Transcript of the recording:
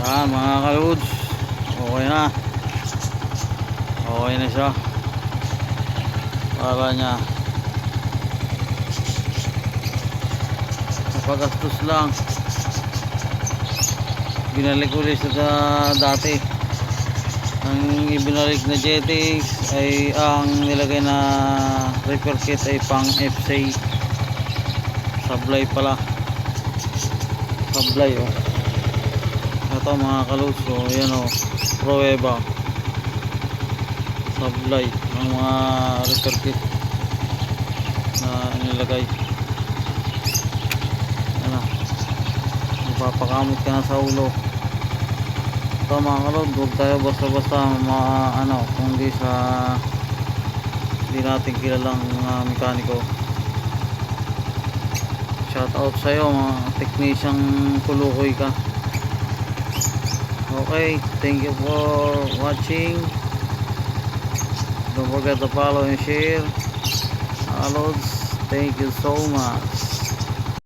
Mga kaludes, okay na. Okay na siya. Para niya napagastos lang. Binalik ulit sa dati. Ang ibinalik na jetix ay ang nilagay na repair kit ay pang FCA. Sablay pala. Sablay oh. Ito mga kaludes, so yan oh, pruweba. Sablay ng mga repair kit na nilagay. Ano, mapapakamot ka na sa ulo. Ito mga kalod, huwag tayo basta-basta kundi sa hindi natin kilalang mekaniko. Shout out sa'yo mga technician, kulukoy ka. Okay, thank you for watching. Don't forget to follow and share. Kalods, thank you so much.